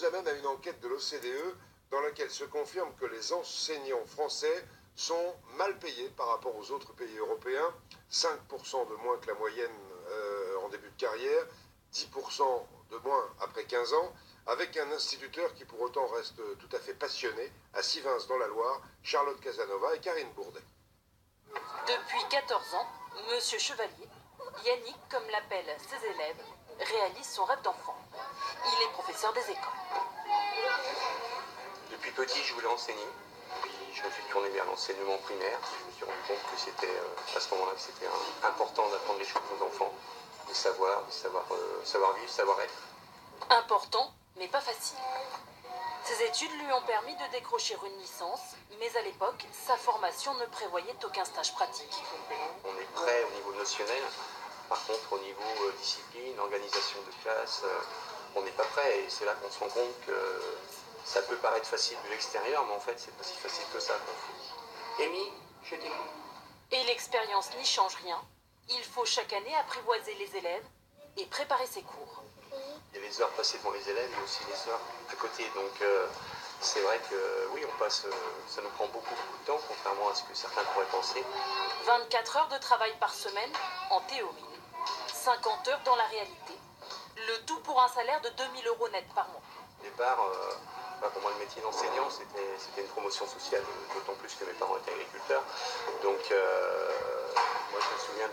nous amène à une enquête de l'OCDE dans laquelle se confirme que les enseignants français sont mal payés par rapport aux autres pays européens, 5% de moins que la moyenne en début de carrière, 10% de moins après 15 ans, avec un instituteur qui pour autant reste tout à fait passionné, à Sivins dans la Loire, Charlotte Casanova et Karine Bourdet. Depuis 14 ans, Monsieur Chevalier, Yannick, comme l'appellent ses élèves, réalise son rêve d'enfant. Il est professeur des écoles. Depuis petit, je voulais enseigner. Puis je me suis tourné vers l'enseignement primaire. Je me suis rendu compte que c'était à ce moment-là que c'était important d'apprendre les choses aux enfants, de savoir vivre, savoir être. Important, mais pas facile. Ses études lui ont permis de décrocher une licence, mais à l'époque, sa formation ne prévoyait aucun stage pratique. On est prêt au niveau notionnel. Par contre, au niveau discipline, organisation de classe, on n'est pas prêt. Et c'est là qu'on se rend compte que ça peut paraître facile de l'extérieur, mais en fait, c'est pas si facile que ça. Amy, je t'écoute. Et l'expérience n'y change rien. Il faut chaque année apprivoiser les élèves et préparer ses cours. Il y a les heures passées devant les élèves, mais aussi les heures à côté. Donc c'est vrai que oui, ça nous prend beaucoup de temps, contrairement à ce que certains pourraient penser. 24 heures de travail par semaine, en théorie. 50 heures dans la réalité. Le tout pour un salaire de 2000 € net par mois. Au départ, pour moi, le métier d'enseignant, c'était une promotion sociale, d'autant plus que mes parents étaient agriculteurs. Donc, moi, je me souviens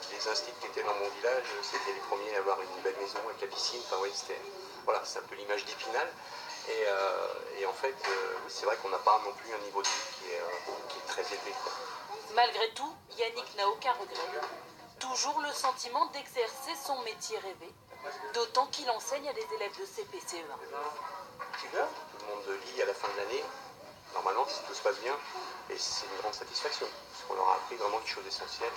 des instituts qui étaient dans mon village. C'était les premiers à avoir une belle maison avec la piscine. Enfin, oui, c'est un peu l'image d'Épinal. Et en fait, c'est vrai qu'on n'a pas non plus un niveau de vie qui est très élevé, quoi. Malgré tout, Yannick n'a aucun regret. Toujours le sentiment d'exercer son métier rêvé, d'autant qu'il enseigne à des élèves de CP-CE1. Tout le monde lit à la fin de l'année, normalement, si tout se passe bien, et c'est une grande satisfaction, parce qu'on leur a appris vraiment des choses essentielles.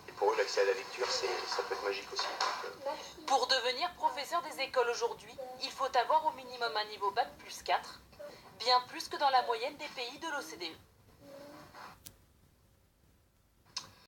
Et pour eux, l'accès à la lecture, ça peut être magique aussi. Pour devenir professeur des écoles aujourd'hui, il faut avoir au minimum un niveau Bac+4, bien plus que dans la moyenne des pays de l'OCDE.